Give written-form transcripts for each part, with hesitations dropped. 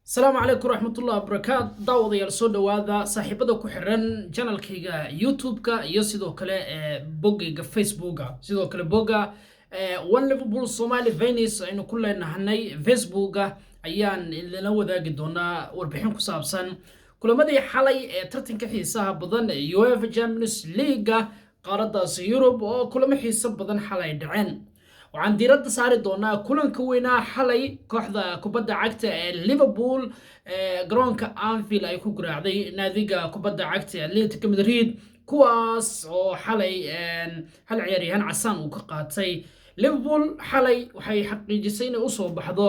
السلام عليكم ورحمة الله وبركاته داود يا سو دوادا صاحبada ku xiran channelkayga YouTube-ka iyo sidoo kale boggayga Facebook-ga sidoo kale bogga One Liverpool Somali Venice aynu ku leenahay Facebook-ga ayaan idinla wadaagi doonaa warbixin ku saabsan kulamadii xalay ee tartanka xiisaha badan ee UEFA Champions League qaaraddaas Yurub oo kulamo xiiso badan xalay dhaceen waxaan diiradda saari doonaa kulanka weynaa xalay kooxda kubadda cagta ee Liverpool garoonka Anfield ay ku garaacday naadiga kubadda cagta ee Atletico Madrid kuwaas oo xalay hal ciyaaryahan casaan uu ka qaatay Liverpool xalay waxay xaqiijisay inay u soo baxdo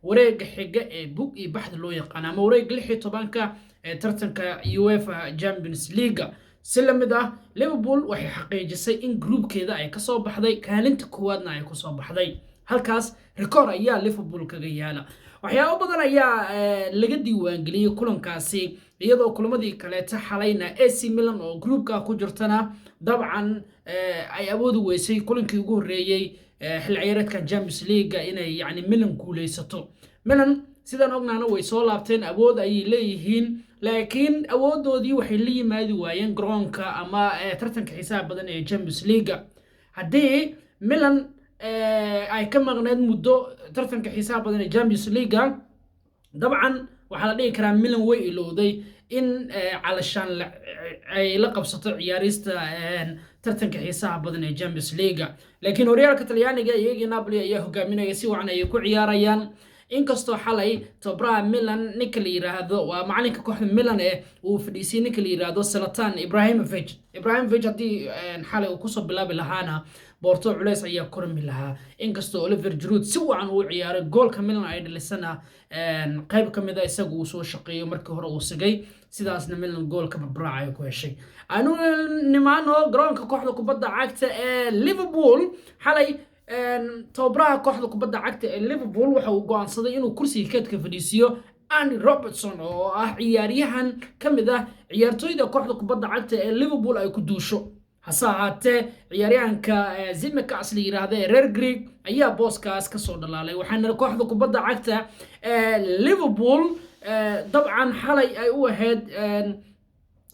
wareegga xiga ee bug iyo baxda loo yaqaan ama wareegga 16-ka ee tartanka UEFA Champions League سلمدا ليفربول waxay xaqiijisay in groupkeeda ay ka soo baxday kaalinta koowaadna ay ku soo baxday halkaas record ayaa Liverpool kaga yaala waxyaabo badan ayaa laga diiwaan geliyay kulankaasi iyadoo kulamadii kale xalayna AC Milan oo groupka ku jirtana dabcan ay awood u weysay kulankii ugu horeeyay xil ciyaareedka Champions League inay yani Milan guuleysato Milan sidaan ognaana way soo laabteen awood ay leeyihiin laakiin awoodoodii waxay la yimaadi waayeen garoonka ama tartanka xisaab badan ee Champions League hadii Milan ay ka maqneed muddo tartanka xisaab badan ee Champions League dabcan waxa la dhihi karaa Milan way ilowday in calashan ay la qabsato ciyaarista tartanka xisaab badan ee Champions League laakiin horyaalka Talyaaniga iyo Napoli ayaa hogaaminaya si wacan ay ku ciyaarayaan inkastoo xalay tababaraha Milan ninka la yiraahdo waa macalinka kooxda Milan ee uu fadhiisay ninka la yiraahdo Zlatan Ibrahimovic hadii xalay uu ku soo bilaabi lahaana Porto culeys ayaa kormi lahaa inkastoo Oliver Giroud si wacan uu ciyaaray goolka Milan ay dhalisana qayb kamid ah isagu uu soo shaqeeyo markii hore uu sigay sidaasna Milan goolka barbaracay ku heshay aanu nimaano garoonka kooxda kubadda cagta ee Liverpool xalay tababaraha kooxda kubadda cagta ee Liverpool waxa uu go'aansaday inuu kursiga keedka fadhiisiyo Andy Robertson oo ah ciyaaryahan kamid ah ciyaartooyda kooxda kubadda cagta ee Liverpool ay ku duusho hase ahaatee ciyaaryahanka Tsimikas la yiraahdo ee reer Greek ayaa booskaas ka soo dhalaalay waxaana kooxda kubadda cagta ee Liverpool dabcan xalay ay u ahayd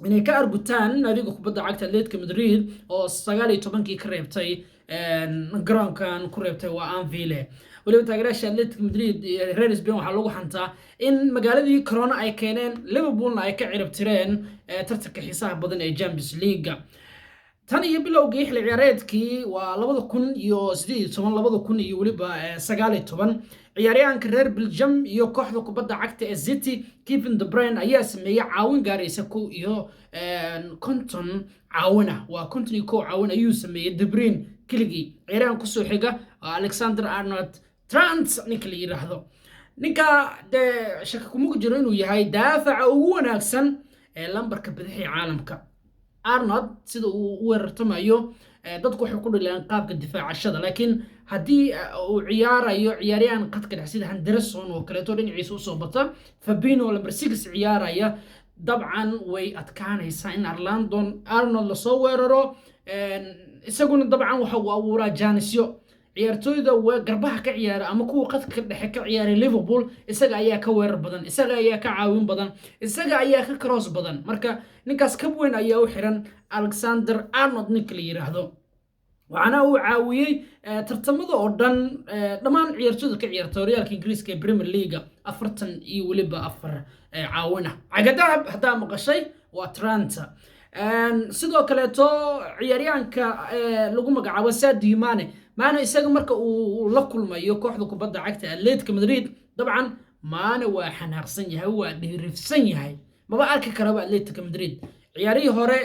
inay ka argutaan naadiga kubadda cagta Atletico Madrid oo 19 ka reebtay garoonkan ku reebtay waa Anfield waliba taageerayaasha Atletico Madrid reer Spain waxa lagu xantaa in magaaladii corona ay keeneen Liverpoolna ay ka ciribtireen tartanka xiisaha badan ee Champions League tan iyo bilowgii xil ciyaareedkii waa 2018 iyo waliba 19 ciyaaryahanka reer Belgium iyo kooxda kubadda cagta ee City Kevin De Bruyne ayaa sameeyay caawin gaaraysa iyo konton caawina waa konton caawin ayuu sameeyay De Bruyne kiligi ciyaaryahan ku soo xiga Alexander-Arnold Trent ninka la yiraahdo ninka de shaki kuma jiro inuu yahay daafaca ugu wanaagsan ee lambarka bidixii caalamka Arnold sida uu weerartamayo dadku waxay ku dhilaan qaabka difaacashada laakiin hadii uu ciyaarayo ciyaaryahan qadka dhex sida Henderson oo kale dhinaciisa u soo bata Fabinho lambar 6 ciyaaraya dabcan way adkaanaysaa in Arnold la soo weeraro isaguna dabcan waxa uu abuuraa jaanisyo ciyaartooyda garbaha ka ciyaara ama kuwa qadka dhexe ka ciyaara Liverpool isaga ayaa ka weerar badan isaga ayaa ka caawin badan isaga ayaa ka cross badan marka ninkaas ka weyn ayaa u xiran Alexander-Arnold ninka la yiraahdo waxaana uu caawiyay tartamada oo dhan dhammaan ciyaartooyda ka ciyaarta horyaalka Ingiriiska ee Premier League 40 iyo waliba 4 caawina cagadaha hadaa maqashay waa Trent sidoo kale ciyaaryahanka lagu magacaabo Sadio Mane isaga marka uu la kulmayo kooxda kubadda cagta Atletico Madrid dabcan Mane waa xanaaqsan yahay waa dhiirifsan yahay maba arki karaba Atletico Madrid ciyaarihii hore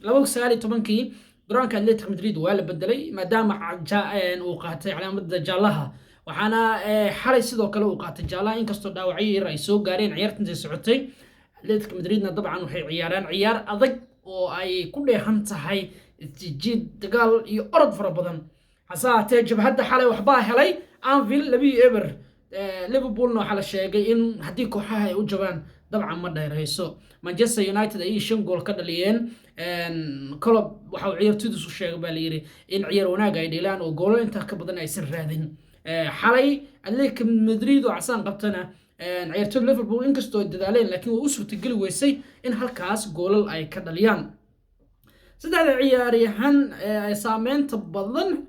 2019 garoonka Atletico Madrid waa la bedelay maadaama uu qaatay calaamadda jaalaha waxaana xalay sidoo kale uu qaatay jaalaha inkastoo dhaawacyo yar ay soo gaareen ciyaartan socotay Atletico Madridna dabcan waxay ciyaaraan ciyaar adag oo ay ku dheehan tahay jid dagaal iyo orod fara badan hase ahaatee jabhadda xalay waxba helay Anfield 2-0 Liverpoolna waxa la sheegay in hadii kooxaha ay u jabaan dabcan ma dheerayso Manchester United ay 5 gool ka dhaliyeen Klopp waxa uu ciyaartooydu soo sheegay baa la yiri in ciyaar wanaag ay dhilaan oo goolo inta ka badan aysan raadin حالي أدلك مدريد وعسان قبتنا عيرتو ليفربول إنكستو الددالين لكن وأسو تقل ويسي إن هالكاس جول أي كدليان سيدا عياريهن سامين تبضن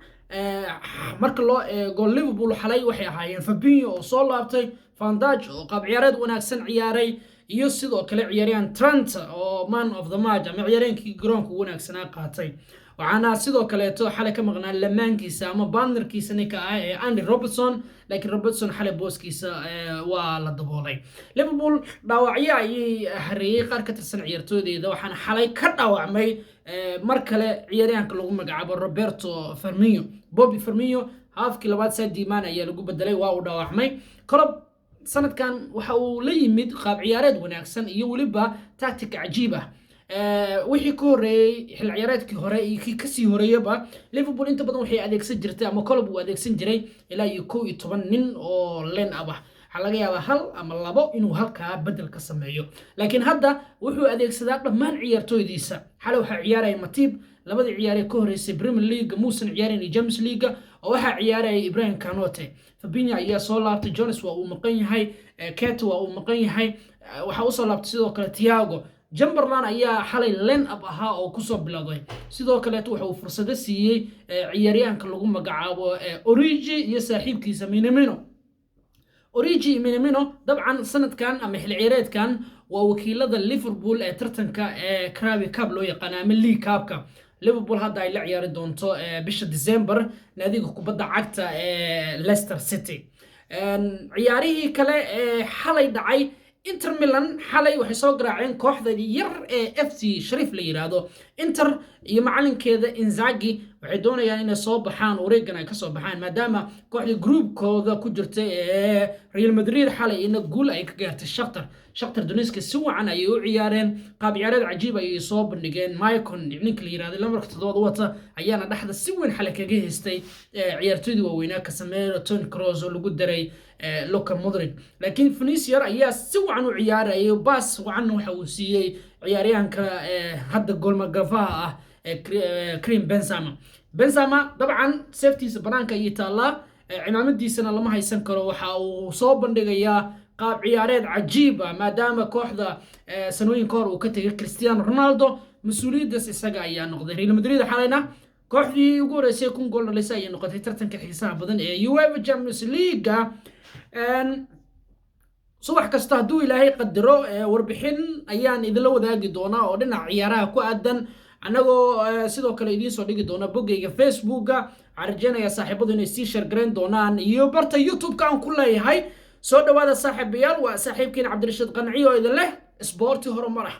marka loo eego Liverpool xalay waxay ahaayeen Fabinho oo soo laabtay Van Dijk oo qaab ciyaareed wanaagsan ciyaaray iyo sidoo kale ciyaaryahan Trent oo man of the match ama ciyaaryahankii garoonka wanaagsan qaatay waxaana sidoo kale xalay ka maqnaa lamaankiisa ama partnerkiisa ninka ah ee Andy Robertson laakiin Robertson xalay booskiisa waa la daboolay Liverpool dhaawacyo ayay hareeyay qaar ka tirsan ciyaartooydeeda waxaana xalay ka dhaawacmay mar kale ciyaaryahanka lagu magacaabo Roberto Firmino Bobby Firmino halfkii labaad Sadio Mane ayaa lagu bedelay waa uu dhaawacmay Klopp sanadkan waxa uu la yimid qaab ciyaareed wanaagsan iyo waliba tactic cajiib ah wixii ka horeeyay xil ciyaareedkii hore iyo kii ka sii horeeyaba Liverpool inta badan waxay adeegsan jirtay ama Klopp uu adeegsan jiray ilaa 11 nin oo leen ah laga yaabaa hal ama labo inuu halka bedel ka sameeyo laakiin hadda wuxuu adeegsadaa dhammaan ciyaartooydiisa xalay waxa ciyaaray Matip labadii ciyaar ee ka horeysay Premier League muusan ciyaarin Champions League oo waxa ciyaaray Ibrahim Kanote Fabinho ayaa soo laabtay Jones waa uu maqan yahay Keita waa uu maqan yahay waxa uu soo laabtay sidoo kale Thiago Chamberlain ayaa xalay line up ahaa oo ku soo bilowday sidoo kale waxa uu fursad siiyay ciyaaryahanka lagu magacaabo Origi iyo saaxiibkiisa Minamino Origi Minamino dabcan sanadkan ama xil ciyaareedkan waa wakiilada Liverpool ee tartanka Carabao Cup loo yaqaan ama League Cup-ka Liverpool hadda ay la ciyaari doonto bisha December naadiga kubadda cagta Leicester City ciyaarihii kale xalay dhacay Inter Milan xalay waxay soo garaaceen kooxda yar ee FC Sharif la yiraahdo Inter iyo macalinkeeda Inzaghi waxay doonayaan inay soo baxaan wareegan ay ka soo baxaan maadaama kooxda groupkooda ku jirtay Real Madrid xalay in gool ay ka gaartay Shakhtar Donetsk si wacan ay u ciyaareen qaab ciyaareed cajiib ay soo bandhigeen Maicon ninka la yiraahdo lamarka toddobaad wata ayaana dhaxda si weyn xalay kaga heystay ciyaartoydii waaweynaa ka sameeyay Toni Kroos oo lagu daray Luka Modric laakiin Vinicius ayaa si wacan u ciyaaray baas wacan waxa uu siiyay ciyaaryahanka hadda gool magafaha Karim Benzema dabcan safetyisa banaanka iyo taala cimaamadiisana lama haysan karo waxa uu soo bandhigayaa qaab ciyaareed cajiib ah maadaama kooxda sanooyin ka hor uu ka tagay Cristiano Ronaldo mas'uuliyadda isaga ayaa noqday Real Madrid xalayna kooxdii ugu horeysay kun gool dhalisay ay noqotay tartanka xiisaha badan ee UEFA Champions League subax kasta hadduu ilaahay qadaro warbixin ayaan idinla wadaagi doonaa oo dhinaca ciyaaraha ku aadan anagoo sidoo kale idiin soo dhigi doona boggayga Facebooka arjeenaya saaxiibadu inay sii share gareyn doonaan iyo barta YouTube-ka aan ku leeyahay soo dhawaada saaxiibayaal waa saaxiibkiin Cabdirashiid Qanci oo idin leh isboorti horumar ah